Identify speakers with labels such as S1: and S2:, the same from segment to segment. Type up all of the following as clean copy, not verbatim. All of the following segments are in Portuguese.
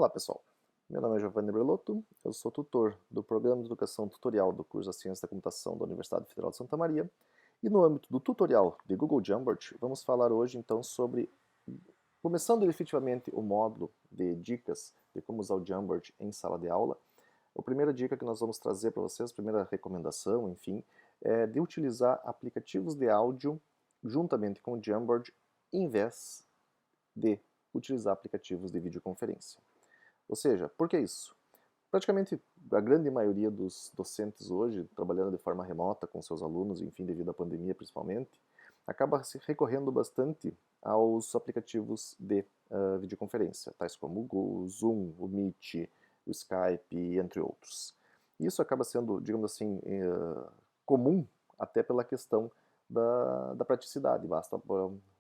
S1: Olá pessoal, meu nome é Giovanni Brelotto, eu sou tutor do Programa de Educação Tutorial do curso da Ciência da Computação da Universidade Federal de Santa Maria e no âmbito do tutorial de Google Jamboard vamos falar hoje então sobre, começando efetivamente o módulo de dicas de como usar o Jamboard em sala de aula. A primeira dica que nós vamos trazer para vocês, a primeira recomendação, enfim, é de utilizar aplicativos de áudio juntamente com o Jamboard em vez de utilizar aplicativos de videoconferência. Ou seja, por que isso? Praticamente a grande maioria dos docentes hoje, trabalhando de forma remota com seus alunos, enfim, devido à pandemia principalmente, acaba se recorrendo bastante aos aplicativos de videoconferência, tais como o Zoom, o Meet, o Skype, entre outros. Isso acaba sendo, digamos assim, comum até pela questão da praticidade. Basta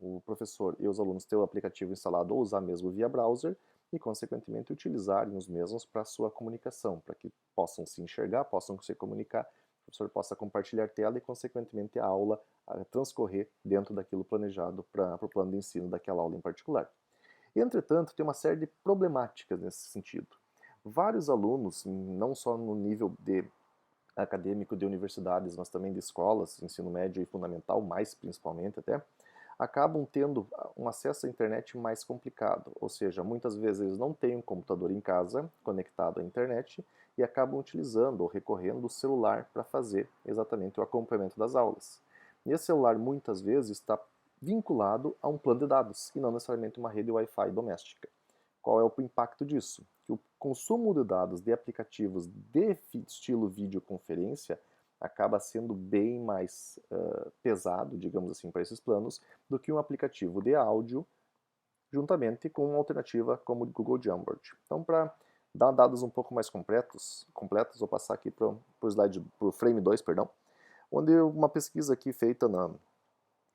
S1: o professor e os alunos ter o aplicativo instalado ou usar mesmo via browser e, consequentemente, utilizarem os mesmos para a sua comunicação, para que possam se enxergar, possam se comunicar, o professor possa compartilhar tela e, consequentemente, a aula transcorrer dentro daquilo planejado para o plano de ensino daquela aula em particular. Entretanto, tem uma série de problemáticas nesse sentido. Vários alunos, não só no nível de acadêmico de universidades, mas também de escolas, ensino médio e fundamental, mais principalmente até, acabam tendo um acesso à internet mais complicado, ou seja, muitas vezes eles não têm um computador em casa conectado à internet e acabam utilizando ou recorrendo ao celular para fazer exatamente o acompanhamento das aulas. E esse celular muitas vezes está vinculado a um plano de dados e não necessariamente uma rede Wi-Fi doméstica. Qual é o impacto disso? Que o consumo de dados de aplicativos de estilo videoconferência acaba sendo bem mais pesado, digamos assim, para esses planos, do que um aplicativo de áudio, juntamente com uma alternativa como o Google Jamboard. Então, para dar dados um pouco mais completos, vou passar aqui para o slide, para o frame 2, perdão, onde uma pesquisa aqui feita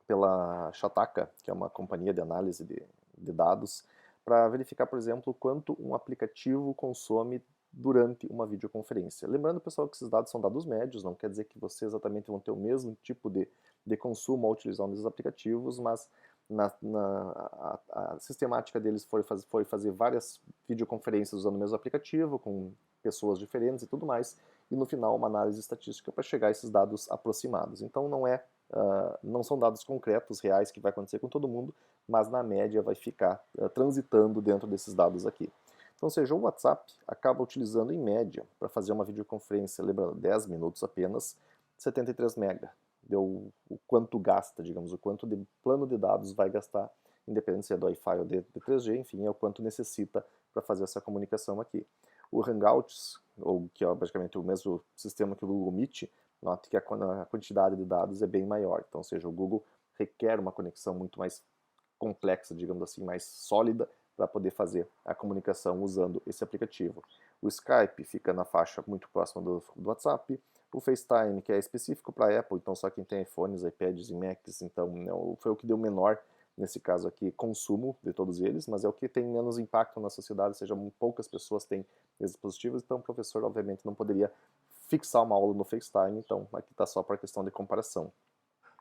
S1: pela Shataka, que é uma companhia de análise de dados, para verificar, por exemplo, quanto um aplicativo consome durante uma videoconferência. Lembrando, pessoal, que esses dados são dados médios, não quer dizer que vocês exatamente vão ter o mesmo tipo de consumo ao utilizar um desses aplicativos, mas a sistemática deles foi fazer várias videoconferências usando o mesmo aplicativo, com pessoas diferentes e tudo mais, e no final uma análise estatística para chegar a esses dados aproximados. Então não são dados concretos, reais, que vai acontecer com todo mundo, mas na média vai ficar transitando dentro desses dados aqui. Então, ou seja, o WhatsApp acaba utilizando em média, para fazer uma videoconferência, lembrando, 10 minutos apenas, 73 MB. Deu o quanto gasta, digamos, o quanto de plano de dados vai gastar, independente se é do Wi-Fi ou de 3G, enfim, é o quanto necessita para fazer essa comunicação aqui. O Hangouts, ou que é basicamente o mesmo sistema que o Google Meet, note que a quantidade de dados é bem maior. Então, ou seja, o Google requer uma conexão muito mais complexa, digamos assim, mais sólida para poder fazer a comunicação usando esse aplicativo. O Skype fica na faixa muito próxima do WhatsApp. O FaceTime, que é específico para Apple, então só quem tem iPhones, iPads e Macs, então foi o que deu menor, nesse caso aqui, consumo de todos eles, mas é o que tem menos impacto na sociedade, seja, poucas pessoas têm esses dispositivos, então o professor, obviamente, não poderia fixar uma aula no FaceTime, então aqui está só para questão de comparação.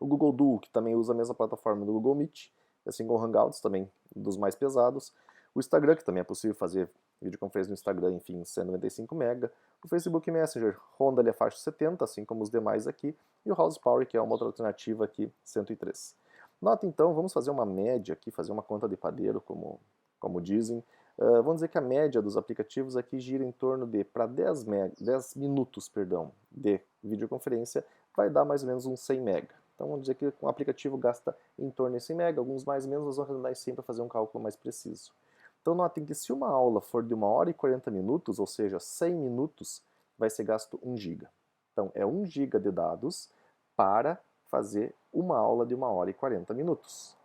S1: O Google Duo, que também usa a mesma plataforma do Google Meet, assim como o Hangouts, também dos mais pesados. O Instagram, que também é possível fazer videoconferência no Instagram, enfim, 195 MB. O Facebook Messenger ronda ali a faixa 70, assim como os demais aqui. E o House Power, que é uma outra alternativa aqui, 103. Nota então, vamos fazer uma média aqui, fazer uma conta de padeiro, como dizem. Vamos dizer que a média dos aplicativos aqui gira em torno de, para 10 minutos de videoconferência, vai dar mais ou menos uns 100 MB. Então vamos dizer que um aplicativo gasta em torno de 100 MB, alguns mais ou menos, nós vamos arredondar sempre para fazer um cálculo mais preciso. Então notem que se uma aula for de 1 hora e 40 minutos, ou seja, 100 minutos, vai ser gasto 1 GB. Então é 1 GB de dados para fazer uma aula de 1 hora e 40 minutos.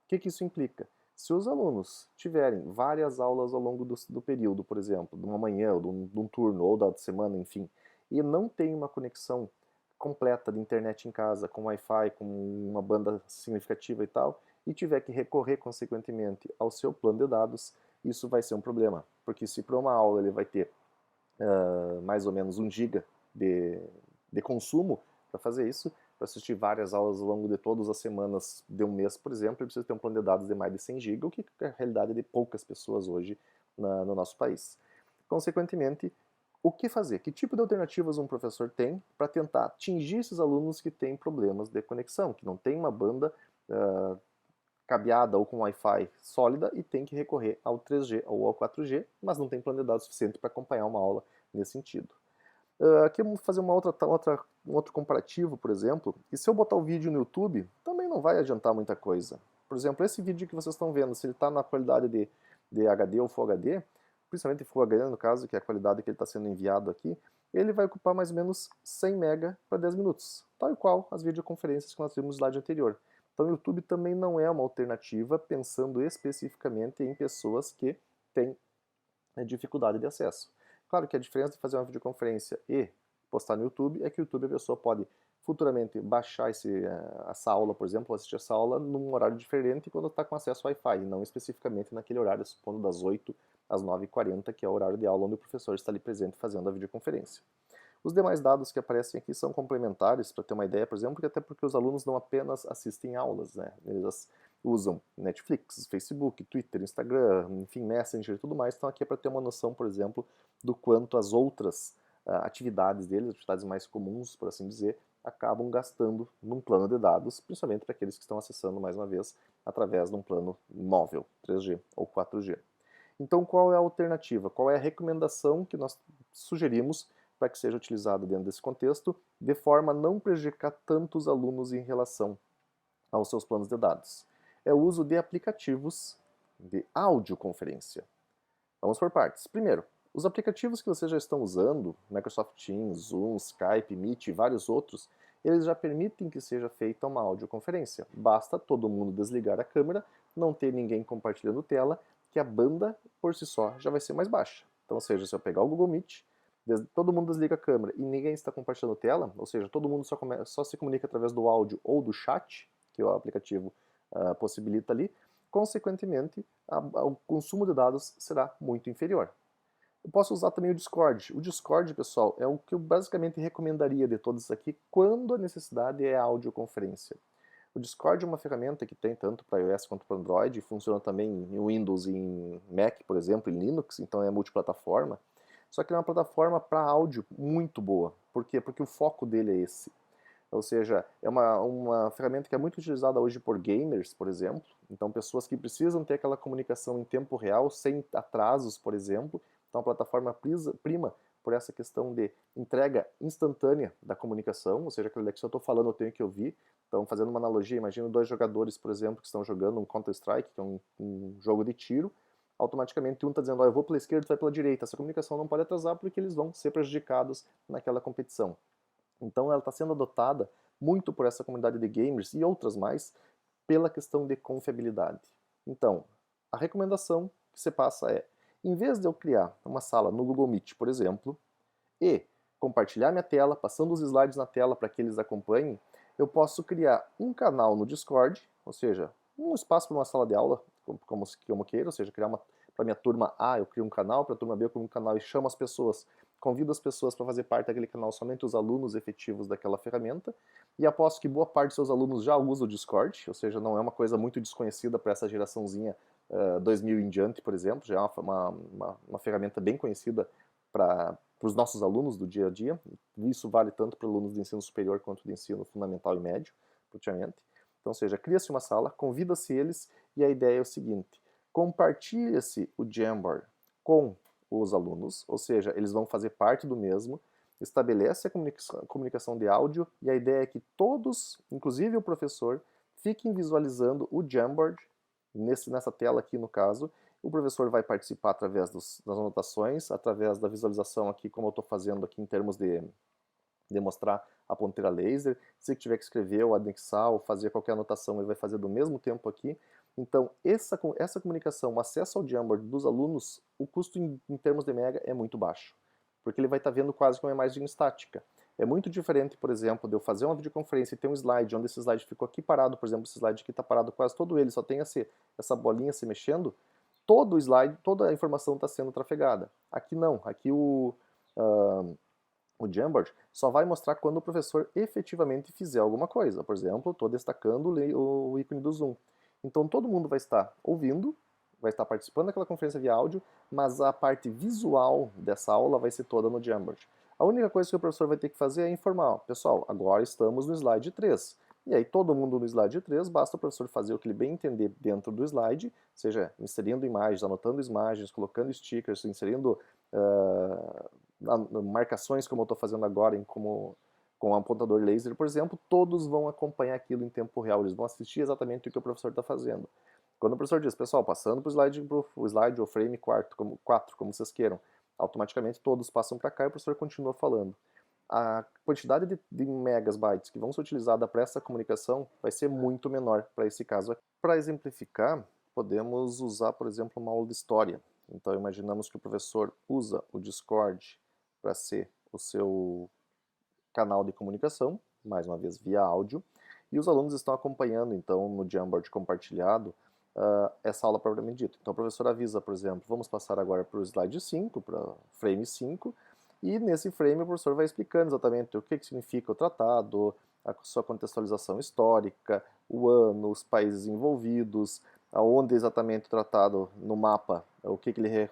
S1: O que isso implica? Se os alunos tiverem várias aulas ao longo do período, por exemplo, de uma manhã, ou de um turno, ou da semana, enfim, e não tem uma conexão completa de internet em casa, com Wi-Fi, com uma banda significativa e tal, e tiver que recorrer, consequentemente, ao seu plano de dados, isso vai ser um problema. Porque se para uma aula ele vai ter mais ou menos 1 GB de consumo para fazer isso, para assistir várias aulas ao longo de todas as semanas de um mês, por exemplo, ele precisa ter um plano de dados de mais de 100 GB, o que é a realidade de poucas pessoas hoje no nosso país. Consequentemente, o que fazer? Que tipo de alternativas um professor tem para tentar atingir esses alunos que têm problemas de conexão, que não tem uma banda cabeada ou com Wi-Fi sólida e tem que recorrer ao 3G ou ao 4G, mas não tem plano de dados suficiente para acompanhar uma aula nesse sentido. Aqui vamos fazer um outro comparativo, por exemplo, e se eu botar o vídeo no YouTube, também não vai adiantar muita coisa. Por exemplo, esse vídeo que vocês estão vendo, se ele está na qualidade de HD ou Full HD, principalmente Full HD no caso, que é a qualidade que ele está sendo enviado aqui, ele vai ocupar mais ou menos 100 MB para 10 minutos, tal e qual as videoconferências que nós vimos no slide anterior. Então o YouTube também não é uma alternativa pensando especificamente em pessoas que têm dificuldade de acesso. Claro que a diferença de fazer uma videoconferência e postar no YouTube é que o YouTube a pessoa pode futuramente baixar essa aula, por exemplo, ou assistir essa aula num horário diferente quando está com acesso ao Wi-Fi, e não especificamente naquele horário, supondo das 8 às 9h40, que é o horário de aula onde o professor está ali presente fazendo a videoconferência. Os demais dados que aparecem aqui são complementares, para ter uma ideia, por exemplo, até porque os alunos não apenas assistem aulas, né? Eles usam Netflix, Facebook, Twitter, Instagram, enfim, Messenger e tudo mais, estão aqui para ter uma noção, por exemplo, do quanto as outras atividades deles, atividades mais comuns, por assim dizer, acabam gastando num plano de dados, principalmente para aqueles que estão acessando, mais uma vez, através de um plano móvel, 3G ou 4G. Então, qual é a alternativa? Qual é a recomendação que nós sugerimos para que seja utilizado dentro desse contexto, de forma a não prejudicar tanto os alunos em relação aos seus planos de dados? É o uso de aplicativos de audioconferência. Vamos por partes. Primeiro, os aplicativos que vocês já estão usando, Microsoft Teams, Zoom, Skype, Meet e vários outros, eles já permitem que seja feita uma audioconferência. Basta todo mundo desligar a câmera, não ter ninguém compartilhando tela, que a banda por si só já vai ser mais baixa. Então, ou seja, se eu pegar o Google Meet, todo mundo desliga a câmera e ninguém está compartilhando tela, ou seja, todo mundo só se comunica através do áudio ou do chat, que o aplicativo possibilita ali, consequentemente, o consumo de dados será muito inferior. Eu posso usar também o Discord. O Discord, pessoal, é o que eu basicamente recomendaria de todos aqui quando a necessidade é a audioconferência. O Discord é uma ferramenta que tem tanto para iOS quanto para Android, funciona também em Windows e em Mac, por exemplo, em Linux, então é multiplataforma. Só que ele é uma plataforma para áudio muito boa. Por quê? Porque o foco dele é esse. Ou seja, é uma ferramenta que é muito utilizada hoje por gamers, por exemplo. Então, pessoas que precisam ter aquela comunicação em tempo real, sem atrasos, por exemplo. Então, a plataforma prima por essa questão de entrega instantânea da comunicação, ou seja, aquilo que se eu estou falando eu tenho que ouvir. Então, fazendo uma analogia, imagina dois jogadores, por exemplo, que estão jogando um Counter-Strike, que é um jogo de tiro. Automaticamente um está dizendo, eu vou pela esquerda, tu vai pela direita. Essa comunicação não pode atrasar porque eles vão ser prejudicados naquela competição. Então ela está sendo adotada muito por essa comunidade de gamers e outras mais pela questão de confiabilidade. Então, a recomendação que você passa é, em vez de eu criar uma sala no Google Meet, por exemplo, e compartilhar minha tela, passando os slides na tela para que eles acompanhem, eu posso criar um canal no Discord, ou seja, um espaço para uma sala de aula, como queira, ou seja, criar para minha turma A eu crio um canal, para a turma B eu crio um canal e chamo as pessoas, convido as pessoas para fazer parte daquele canal, somente os alunos efetivos daquela ferramenta, e aposto que boa parte dos seus alunos já usa o Discord, ou seja, não é uma coisa muito desconhecida para essa geraçãozinha 2000 em diante, por exemplo, já é uma ferramenta bem conhecida para os nossos alunos do dia a dia. Isso vale tanto para alunos de ensino superior quanto de ensino fundamental e médio, praticamente. Então, ou seja, cria-se uma sala, convida-se eles e a ideia é o seguinte, compartilha-se o Jamboard com os alunos, ou seja, eles vão fazer parte do mesmo, estabelece a comunicação de áudio e a ideia é que todos, inclusive o professor, fiquem visualizando o Jamboard nessa tela aqui no caso. O professor vai participar através das anotações, através da visualização aqui, como eu estou fazendo aqui em termos de mostrar a ponteira laser. Se tiver que escrever ou anexar ou fazer qualquer anotação, ele vai fazer do mesmo tempo aqui. Então, essa comunicação, o acesso ao Jamboard dos alunos, o custo em termos de mega é muito baixo, porque ele vai estar vendo quase que uma imagem estática. É muito diferente, por exemplo, de eu fazer uma videoconferência e ter um slide, onde esse slide ficou aqui parado, por exemplo, esse slide aqui está parado quase todo ele, só tem essa bolinha se mexendo, todo o slide, toda a informação está sendo trafegada. Aqui não, aqui o O Jamboard só vai mostrar quando o professor efetivamente fizer alguma coisa. Por exemplo, estou destacando o ícone do Zoom. Então todo mundo vai estar ouvindo, vai estar participando daquela conferência via áudio, mas a parte visual dessa aula vai ser toda no Jamboard. A única coisa que o professor vai ter que fazer é informar, pessoal, agora estamos no slide 3. E aí todo mundo no slide 3, basta o professor fazer o que ele bem entender dentro do slide, seja inserindo imagens, anotando imagens, colocando stickers, inserindo marcações como eu estou fazendo agora com um apontador laser, por exemplo, todos vão acompanhar aquilo em tempo real, eles vão assistir exatamente o que o professor está fazendo. Quando o professor diz, pessoal, passando para o slide ou frame 4, como vocês queiram, automaticamente todos passam para cá e o professor continua falando. A quantidade de megabytes que vão ser utilizada para essa comunicação vai ser muito menor para esse caso aqui. Para exemplificar, podemos usar, por exemplo, uma aula de história. Então, imaginamos que o professor usa o Discord para ser o seu canal de comunicação, mais uma vez via áudio, e os alunos estão acompanhando, então, no Jamboard compartilhado, essa aula propriamente dita. Então, o professor avisa, por exemplo, vamos passar agora para o slide 5, para frame 5, e nesse frame o professor vai explicando exatamente o que significa o tratado, a sua contextualização histórica, o ano, os países envolvidos, aonde exatamente o tratado no mapa, o que ele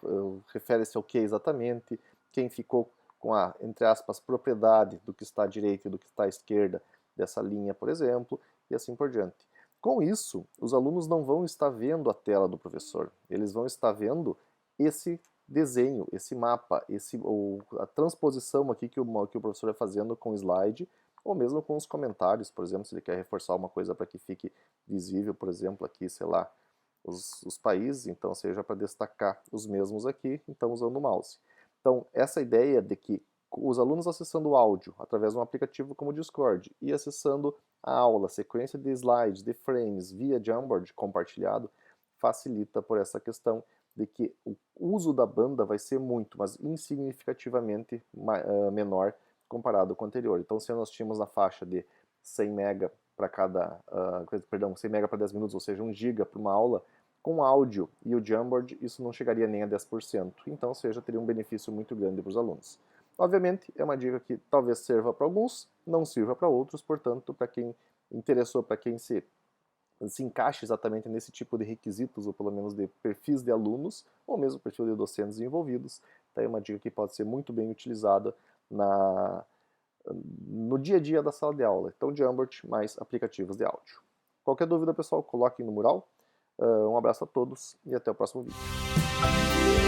S1: refere-se ao que exatamente, quem ficou com a, entre aspas, propriedade do que está à direita e do que está à esquerda dessa linha, por exemplo, e assim por diante. Com isso, os alunos não vão estar vendo a tela do professor, eles vão estar vendo esse desenho, esse mapa, a transposição aqui que o professor vai fazendo com o slide, ou mesmo com os comentários, por exemplo, se ele quer reforçar uma coisa para que fique visível, por exemplo, aqui, sei lá, os países, então seja para destacar os mesmos aqui, então usando o mouse. Então, essa ideia de que os alunos acessando o áudio através de um aplicativo como o Discord e acessando a aula, sequência de slides, de frames via Jamboard compartilhado, facilita por essa questão de que o uso da banda vai ser muito, mas insignificativamente menor comparado com o anterior. Então, se nós tínhamos na faixa de 100 MB para 100 MB para 10 minutos, ou seja, 1 GB para uma aula, com áudio e o Jamboard, isso não chegaria nem a 10%. Então, seja, teria um benefício muito grande para os alunos. Obviamente, é uma dica que talvez sirva para alguns, não sirva para outros, portanto, para quem interessou, para quem se encaixa exatamente nesse tipo de requisitos, ou pelo menos de perfis de alunos, ou mesmo perfil de docentes envolvidos, tá aí uma dica que pode ser muito bem utilizada no dia a dia da sala de aula. Então, Jamboard mais aplicativos de áudio. Qualquer dúvida, pessoal, coloquem no mural. Um abraço a todos e até o próximo vídeo.